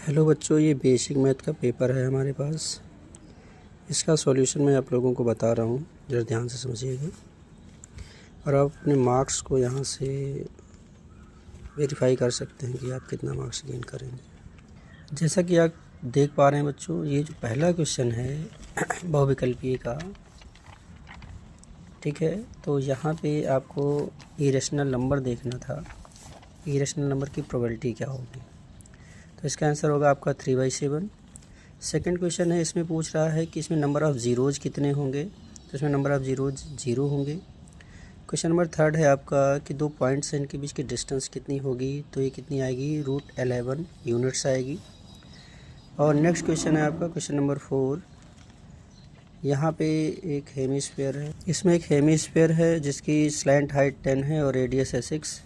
Hello बच्चों, ये basic math का पेपर है हमारे पास। इसका सॉल्यूशन मैं आप लोगों को बता रहा हूँ, जरा ध्यान से समझिएगा और आप अपने मार्क्स को यहाँ से वेरीफाई कर सकते हैं कि आप कितना मार्क्स गेन करेंगे। जैसा कि आप देख पा रहे हैं बच्चों, ये जो पहला क्वेश्चन है बहुविकल्पीय का, ठीक है। तो यहाँ पे आपको इरेशनल नंबर देखना था, इरेशनल नंबर की प्रोबेबिलिटी क्या होगी। तो इसका आंसर होगा आपका 3/7। सेकंड क्वेश्चन है, इसमें पूछ रहा है कि इसमें नंबर ऑफ़ ज़ीरोज़ कितने होंगे। तो इसमें नंबर ऑफ़ ज़ीरोज़ 0 होंगे। क्वेश्चन नंबर थर्ड है आपका कि 2 पॉइंट्स हैं, इनके बीच की डिस्टेंस कितनी होगी। तो ये कितनी आएगी, √11 यूनिट्स आएगी। और नेक्स्ट क्वेश्चन है आपका क्वेश्चन नंबर 4। यहाँ पे एक हेमिस्फीयर है, इसमें एक हेमिस्फीयर है जिसकी स्लैंट हाइट 10 है और रेडियस है 6।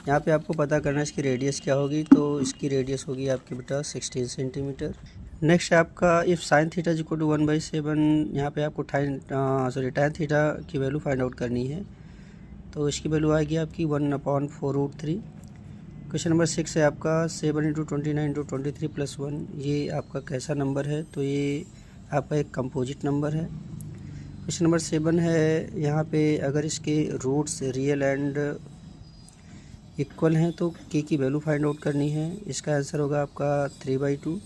यहाँ पे आपको पता करना है इसकी रेडियस क्या होगी। तो इसकी रेडियस होगी आपकी बेटा 16 सेंटीमीटर। नेक्स्ट है आपका if sine theta is equal to 1/7। यहाँ पे आपको tan थीटा की वैल्यू फाइंड आउट करनी है। तो इसकी वैल्यू आएगी आपकी 1/4√3। क्वेश्चन नंबर 6 है आपका 7 × 29 × 23 + 1। ये आपका कैसा नंबर है। तो ये आपका एक कंपोजिट नंबर है। क्वेश्चन नंबर 7 है, यहाँ पे अगर इसके रूट्स रियल एंड इक्वल हैं तो के की वैल्यू फाइंड आउट करनी है। इसका आंसर होगा आपका 3/2।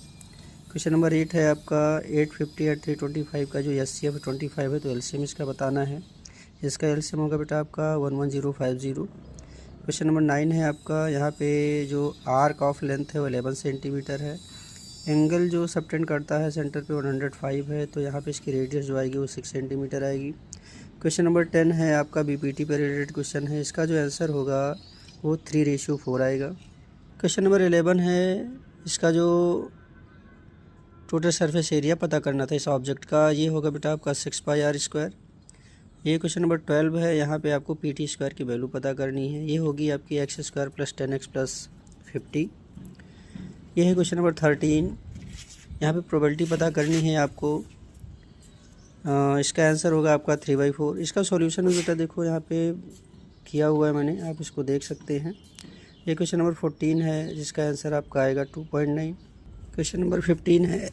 क्वेश्चन नंबर 8 है आपका 850 और 325 का जो एचसीएफ 25 है, तो एलसीएम इसका बताना है। इसका एलसीएम होगा बेटा आपका 11050। क्वेश्चन नंबर 9 है आपका, यहाँ पे जो आर्क ऑफ लेंथ है वो 11 सेंटीमीटर है। एंगल जो सबटेंड करता है सेंटर पे 105 है। तो यहाँ पे इसकी रेडियस जो आएगी वो 6 सेंटीमीटर आएगी। क्वेश्चन नंबर 10 है आपका बीपीटी पे रिलेटेड क्वेश्चन है। इसका जो आंसर होगा वो 3:4 आएगा। क्वेश्चन नंबर 11 है, इसका जो टोटल सरफेस एरिया पता करना था इस ऑब्जेक्ट का, ये होगा बेटा आपका 6πr²। ये क्वेश्चन नंबर 12 है, यहाँ पे आपको pt² की वैल्यू पता करनी है। ये होगी आपकी x² + 10x + 50। ये है क्वेश्चन नंबर 13, यहाँ पे प्रोबेबिलिटी पता करनी है आपको। इसका आंसर होगा आपका 3/4। इसका सॉल्यूशन भी बेटा देखो यहाँ पे किया हुआ है मैंने, आप इसको देख सकते हैं। ये क्वेश्चन नंबर 14 है, जिसका आंसर आपका आएगा 2.9। क्वेश्चन नंबर 15 है,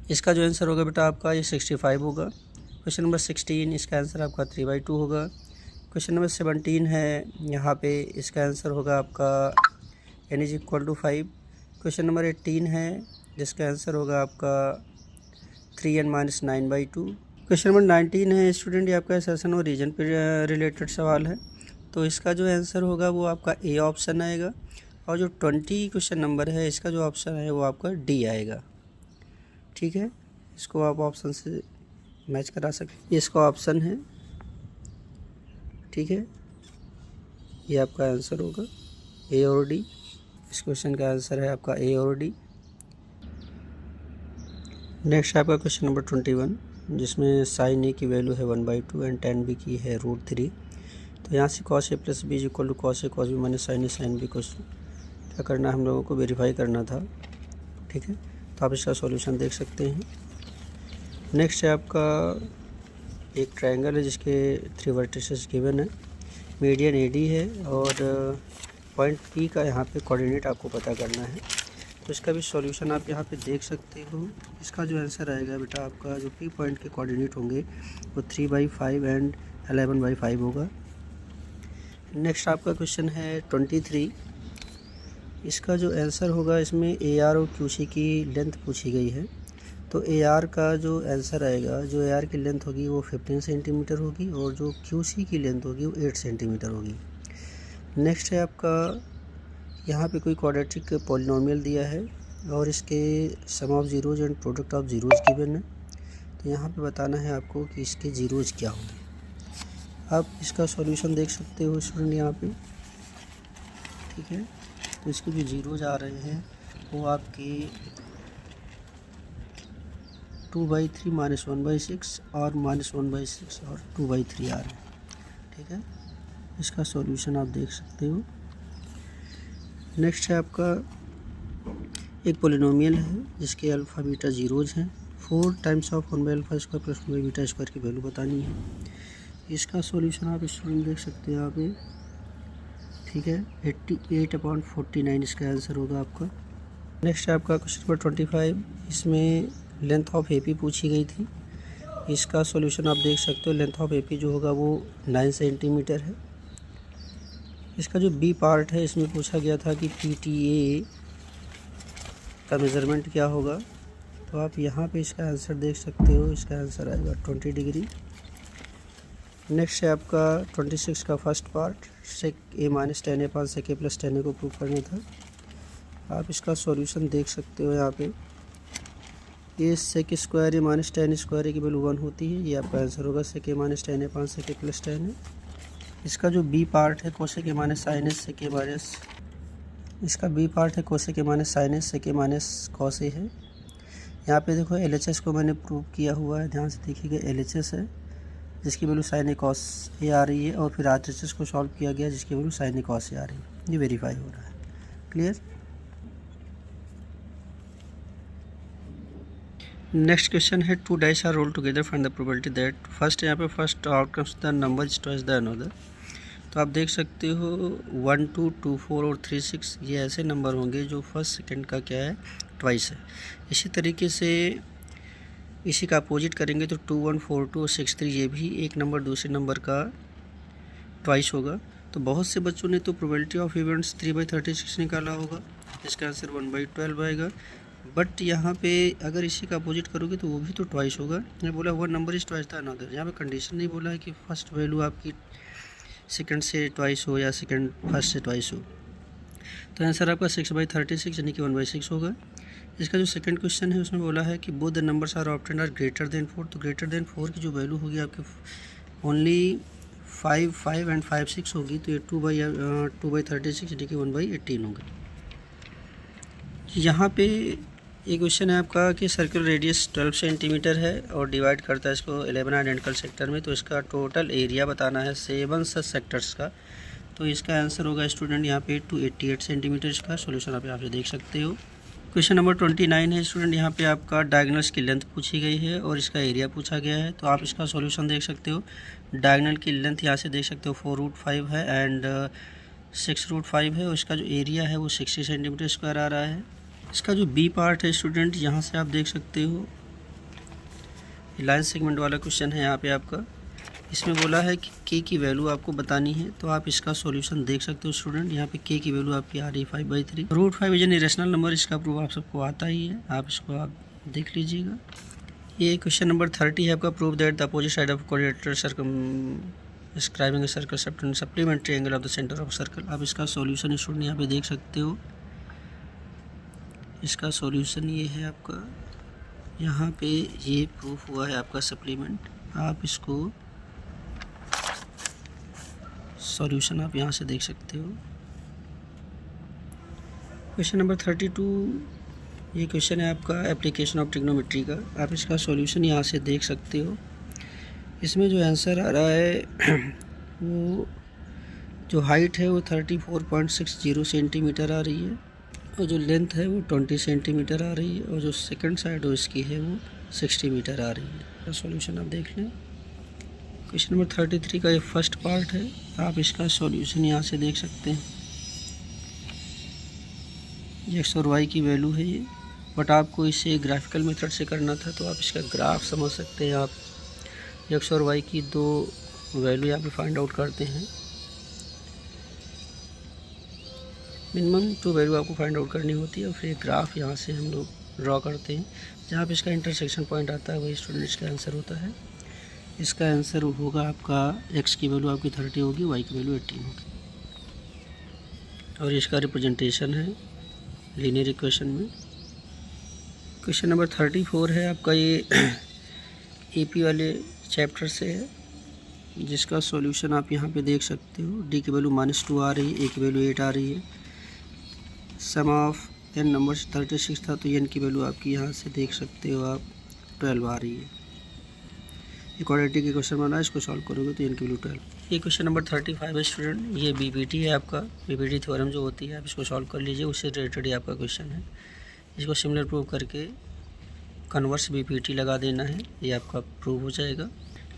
इसका जो आंसर होगा बेटा आपका ये 65 होगा। क्वेश्चन नंबर 16, इसका आंसर आपका 3/2 होगा। क्वेश्चन नंबर 17 है, यहाँ पे इसका आंसर होगा आपका n = 5। क्वेश्चन नंबर 18 है, जिसका आंसर होगा आपका 3n - 9/2। क्वेश्चन नंबर 19 है स्टूडेंट, ये आपका सेशन और रीजन पर रिलेटेड सवाल है। तो इसका जो आंसर होगा वो आपका ए ऑप्शन आएगा। और जो 20 क्वेश्चन नंबर है, इसका जो ऑप्शन है वो आपका डी आएगा। ठीक है, इसको आप ऑप्शन से मैच करा सकते, ये इसका ऑप्शन है। ठीक है, ये आपका आंसर होगा ए और डी। इस क्वेश्चन का आंसर है आपका ए और डी। नेक्स्ट आपका क्वेश्चन नंबर 21, जिसमें साइन ए की वैल्यू है 1/2 एंड tan बी की है √3। तो यहाँ से cos a + b = cos a cos b - sin a sin b को क्या करना है, हम लोगों को वेरीफाई करना था। ठीक है, तो आप इसका सॉल्यूशन देख सकते हैं। नेक्स्ट है आपका एक ट्रायंगल है जिसके 3 वर्टिसेस गिवन है, मीडियन AD है और पॉइंट P का यहाँ पे कोऑर्डिनेट आपको पता करना है। तो इसका भी सॉल्यूशन आप यहाँ पे देख सकते हो। इसका जो आंसर आएगा बेटा आपका, जो P पॉइंट के कोऑर्डिनेट होंगे वो 3/5 एंड 11/5 होगा। नेक्स्ट आपका क्वेश्चन है 23, इसका जो आंसर होगा, इसमें AR और QC की लेंथ पूछी गई है। तो AR का जो आंसर आएगा, जो AR की लेंथ होगी वो 15 सेंटीमीटर होगी और जो QC की लेंथ होगी वो 8 सेंटीमीटर होगी। नेक्स्ट है आपका, यहाँ पे कोई क्वाड्रेटिक पॉलिनोमियल दिया है और इसके sum of zeros and product of zeros given है। तो यहाँ पे बताना है आपको कि इसके ज़ीरोज़ क्या होंगे। आप इसका सॉल्यूशन देख सकते हो स्टूडेंट यहाँ पे। ठीक है, तो इसके जो ज़ीरोज़ आ रहे हैं वो आपके 2/3 - 1/6 और -1/6 और 2/3 आ रहे हैं। ठीक है, इसका सॉल्यूशन आप देख सकते हो। नेक्स्ट है आपका एक पॉलिनोमियल है जिसके अल्फ़ा बीटा ज़ीरोज़ हैं। 4 टाइम्स ऑफ 1/α² + 1/β² की वैल्यू बतानी है। इसका सॉल्यूशन आप स्टूडेंट देख सकते हैं यहाँ पे। ठीक है, 88/49 इसका आंसर होगा आपका। नेक्स्ट है आपका क्वेश्चन नंबर 25। इसमें लेंथ ऑफ एपी पूछी गई थी। इसका सॉल्यूशन आप देख सकते हो। लेंथ ऑफ एपी जो होगा वो 9 सेंटीमीटर है। इसका जो बी पार्ट है इसमें पूछा गया था कि पीटीए का मेज़रमेंट क्या होगा, तो आप यहाँ पे इसका आंसर देख सकते हो। इसका आंसर आएगा 20 डिग्री। नेक्स्ट है आपका 26 का first part, sec A minus 10 A 5 sec A plus 10 ए को प्रूव करना था। आप इसका सॉल्यूशन देख सकते हो। यहाँ पे ये सेक स्क्वायर ए माइनस 10 स्क्वायर ए की वैल्यू 1 होती है। ये आपका आंसर होगा सेक A minus 10 A 5 sec A plus 10 A. इसका जो बी पार्ट है cosec A minus sin A sec A minus, इसका बी पार्ट है cosec A minus sin A sec A minus cos A है। यहाँ पे देखो LHS को मैंने प्रूव किया हुआ है, ध्यान से देखिएगा। LHS है जिसकी value sign A cos A आ रही है, और फिर RHS को सॉल्व किया गया जिसकी value sign A cos A आ रही है। ये वेरीफाई हो रहा है। क्लियर। नेक्स्ट क्वेश्चन है 2 dice are roll together find the probability that. First यहाँ पे first outcomes the number is twice the another. तो आप देख सकते हो 1 2 2 4 और 3 6 ये ऐसे नंबर होंगे जो फर्स्ट सेकंड का क्या है, ट्वाइस है। इसी तरीके से इसी का अपोजिट करेंगे तो 2 1 4 2 और 6 3 ये भी एक नंबर दूसरे नंबर का ट्वाइस होगा। तो बहुत से बच्चों ने तो प्रोबेबिलिटी ऑफ इवेंट्स 3/36 निकाला होगा, इसका आंसर 1/12 आएगा। बट यहाँ पे अगर इसी का अपोजिट करोगे तो वो भी तो ट्वाइस होगा। मैं बोला one number is twice the another. यहाँ पे कंडीशन नहीं बोला है कि फर्स्ट वैल्यू आपकी सेकंड से ट्वाइस हो या सेकंड फर्स्ट से ट्वाइस हो। तो आंसर आपका 6/36 यानी कि 1/6 होगा। इसका जो सेकंड क्वेश्चन है उसमें बोला है कि both the numbers are obtained are greater than 4। तो ग्रेटर देन 4 की जो वैल्यू होगी आपकी ओनली 5 5 एंड 5 6 होगी। तो ये 2/36 यानी कि 1/18 होगा। यहाँ पे ये क्वेश्चन है आपका कि सर्कुलर रेडियस 12 सेंटीमीटर है और डिवाइड करता है इसको 11 आइडेंटिकल सेक्टर में। तो इसका टोटल एरिया बताना है 7 सच सेक्टर्स का। तो इसका आंसर होगा स्टूडेंट यहाँ पे 288 सेंटीमीटर। इसका सॉल्यूशन आप यहाँ पे देख सकते हो। क्वेश्चन नंबर 29 है स्टूडेंट। यहाँ पे आपका डायगोनल्स की लेंथ पूछी गई है और इसका एरिया पूछा गया है। तो आप इसका सॉल्यूशन देख सकते हो। डायगोनल की लेंथ यहाँ से देख सकते हो 4√5 है एंड 6√5 है, और इसका जो एरिया है वो 60 सेंटीमीटर स्क्वायर आ रहा है। इसका जो बी पार्ट है स्टूडेंट यहाँ से आप देख सकते हो, लाइन सेगमेंट वाला क्वेश्चन है यहाँ पे आपका। इसमें बोला है कि के की वैल्यू आपको बतानी है। तो आप इसका सॉल्यूशन देख सकते हो स्टूडेंट। यहाँ पे के की वैल्यू आपकी आ रही है 5/3। √5 इज एन इरेशनल नंबर। इसका प्रूफ आप सबको आता ही है, आप इसको आप देख लीजिएगा। ये क्वेश्चन नंबर 30 है आपका। Prove that the opposite side of quadrilateral describing a circle supplementary angle of the centre of circle. आप इसका सॉल्यूशन स्टूडेंट यहाँ पे देख सकते हो। इसका सॉल्यूशन ये है आपका, यहाँ पे ये प्रूफ हुआ है आपका सप्लीमेंट। आप इसको सॉल्यूशन आप यहाँ से देख सकते हो। क्वेश्चन नंबर 32 ये क्वेश्चन है आपका एप्लीकेशन ऑफ ट्रिग्नोमेट्री का। आप इसका सॉल्यूशन यहाँ से देख सकते हो। इसमें जो आंसर आ रहा है वो जो हाइट है वो 34.60 सेंटीमीटर आ रही है, और जो लेंथ है वो 20 सेंटीमीटर आ रही है, और जो सेकंड साइड हो इसकी है वो 60 मीटर आ रही है। सॉल्यूशन आप देख लें। क्वेश्चन नंबर 33 का ये फर्स्ट पार्ट है। आप इसका सॉल्यूशन यहाँ से देख सकते हैं। एक्स और वाई की वैल्यू है ये, बट आपको इसे ग्राफिकल मेथड से करना था तो आप इसका ग्राफ समझ सकते हैं। आप एक्स और वाई की दो वैल्यू यहाँ पे फाइंड आउट करते हैं। मिनिमम टू वैल्यू आपको फाइंड आउट करनी होती है, और फिर ग्राफ यहाँ से हम लोग ड्रॉ करते हैं। जहाँ पे इसका इंटरसेक्शन पॉइंट आता है वही स्टूडेंट्स का आंसर होता है। इसका आंसर होगा आपका एक्स की वैल्यू आपकी 30 होगी, वाई की वैल्यू 18 होगी, और इसका रिप्रेजेंटेशन है लीनियर इक्वेशन में। क्वेश्चन नंबर 34 है आपका, ये एपी वाले चैप्टर से है, जिसका सॉल्यूशन आप यहाँ पे देख सकते हो। डी की वैल्यू -2 आ रही है, ए की वैल्यू 8 आ रही है। सम ऑफ एन नंबर्स 36 था, तो एन की वैल्यू आपकी यहाँ से देख सकते हो आप 12 आ रही है। इक्वालिटी के क्वेश्चन बना है, इसको सॉल्व करोगे तो एन की वैल्यू 12। ये क्वेश्चन नंबर 35 है स्टूडेंट। ये बीपीटी है आपका, बीपीटी थ्योरम जो होती है आप इसको सॉल्व कर लीजिए, उससे रिलेटेड ही आपका क्वेश्चन है। इसको सिमिलर प्रूव करके कन्वर्स बीपीटी लगा देना है, ये आपका प्रूव हो जाएगा।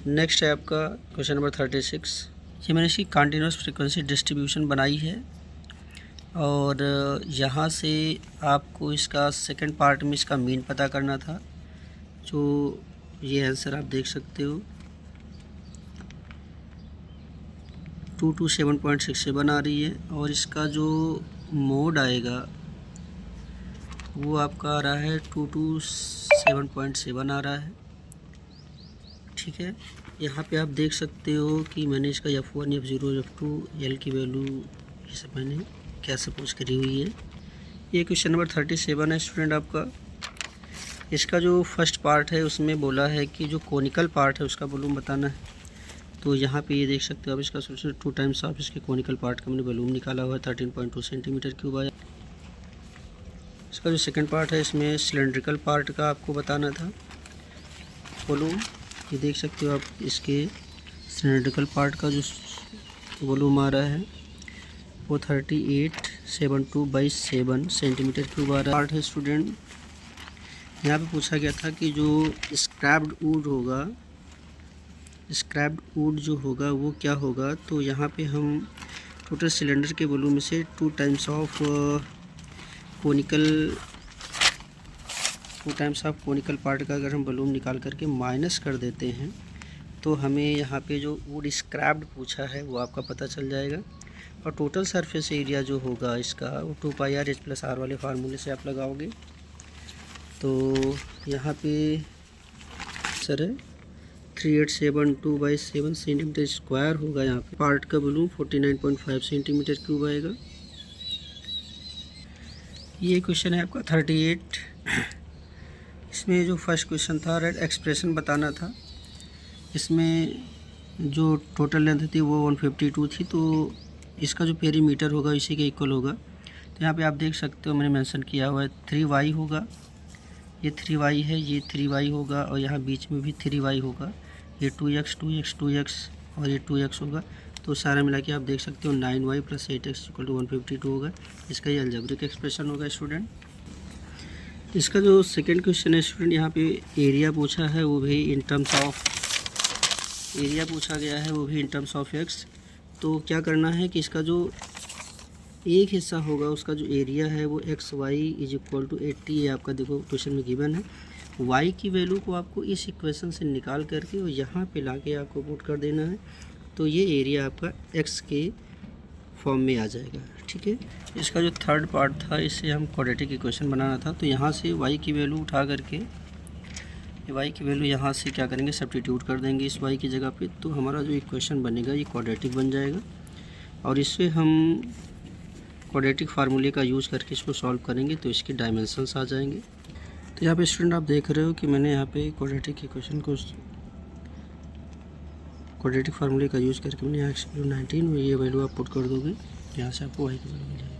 नेक्स्ट है आपका क्वेश्चन नंबर 36। ये मैंने इसकी कंटिन्यूस फ्रीक्वेंसी डिस्ट्रीब्यूशन बनाई है और यहाँ से आपको इसका सेकंड पार्ट में इसका मीन पता करना था, जो ये आंसर आप देख सकते हो 227.67 आ रही है। और इसका जो मोड आएगा वो आपका आ रहा है 227.7 आ रहा है, ठीक है। यहाँ पे आप देख सकते हो कि मैंने इसका F1 F0 F2 L की वैल्यू ये सब मैंने क्या सपोज करी हुई है। ये क्वेश्चन नंबर 37 है स्टूडेंट आपका। इसका जो फर्स्ट पार्ट है उसमें बोला है कि जो कोनिकल पार्ट है उसका वॉल्यूम बताना है। तो यहाँ पे ये देख सकते हो आप इसका सोल्यूशन 2 टाइम्स ऑफ इसके कोनिकल पार्ट का मैंने वॉल्यूम निकाला हुआ है 13.2 सेंटीमीटर क्यूब आया। इसका जो सेकंड पार्ट है इसमें सिलेंड्रिकल पार्ट का आपको बताना था वॉल्यूम। ये देख सकते हो आप इसके सिलेंड्रिकल पार्ट का जो वॉल्यूम आ रहा है वो 3872/7 सेंटीमीटर क्यूब आ रहा है पार्ट है स्टूडेंट। यहाँ पे पूछा गया था कि जो स्क्रैप्ड वुड होगा, स्क्रैप्ड वुड जो होगा वो क्या होगा। तो यहाँ पे हम टोटल सिलेंडर के वॉल्यूम में से 2 टाइम्स ऑफ कोनिकल पार्ट का अगर हम वॉल्यूम निकाल करके माइनस कर देते हैं तो हमें यहाँ पे जो वुड स्क्रैप्ड पूछा है वो आपका पता चल जाएगा। और टोटल सरफेस एरिया जो होगा इसका वो 2πr/h+r वाले फार्मूले से आप लगाओगे। तो यहाँ पे सर है 3872/7 सेंटीमीटर स्क्वायर होगा। यहाँ पे पार्ट का वॉल्यूम 49.5 सेंटीमीटर क्यूब आएगा। ये क्वेश्चन है आपका 38। इसमें जो फर्स्ट क्वेश्चन था रेड एक्सप्रेशन बताना था। इसमें जो टोटल लेंथ थी वो 152 थी, तो इसका जो पेरीमीटर होगा इसी के इक्वल होगा। तो यहाँ पे आप देख सकते हो मैंने मेंशन किया हुआ है 3y होगा, ये 3y है, ये 3y होगा और यहाँ बीच में भी 3y होगा, ये 2x 2x 2x और ये 2x होगा। तो सारा मिला के आप देख सकते हो 9y + 8x = 152 होगा। इसका ये अलजेब्रिक एक्सप्रेशन होगा स्टूडेंट। इसका जो सेकंड क्वेश्चन है स्टूडेंट, यहाँ पे एरिया पूछा है वो भी इन टर्म्स ऑफ एरिया पूछा गया है वो भी इन टर्म्स ऑफ x। तो क्या करना है कि इसका जो एक हिस्सा होगा उसका जो एरिया है वो xy = 80 ये आपका देखो क्वेश्चन में गिवन है। y की वैल्यू को आपको इस इक्वेशन से निकाल करके और यहाँ पे लाके आपको पुट कर देना है, तो ये एरिया आपका x के फॉर्म में आ जाएगा, ठीक है। इसका जो थर्ड पार्ट था इससे हम क्वाड्रेटिक इक्वेशन बनाना था। तो यहाँ से y की वैल्यू उठा करके y की वैल्यू यहाँ से क्या करेंगे सब्स्टिट्यूट कर देंगे इस y की जगह पे, तो हमारा जो इक्वेशन बनेगा ये क्वाड्रेटिक बन जाएगा। और इससे हम क्वाड्रेटिक फार्मूले का यूज़ करके इसको सॉल्व करेंगे तो इसके डायमेंशंस आ जाएंगे। तो यहाँ पे स्टूडेंट आप देख रहे हो कि मैंने यहाँ पे क्वाड्रेटिक इक्वेशन को क्वाड्रेटिक फार्मूले का यूज़ करके मैंने यहाँ x = 19 और ये वैल्यू आप पुट कर दोगे, यहाँ से आपको y की वैल्यू मिल जाएगी।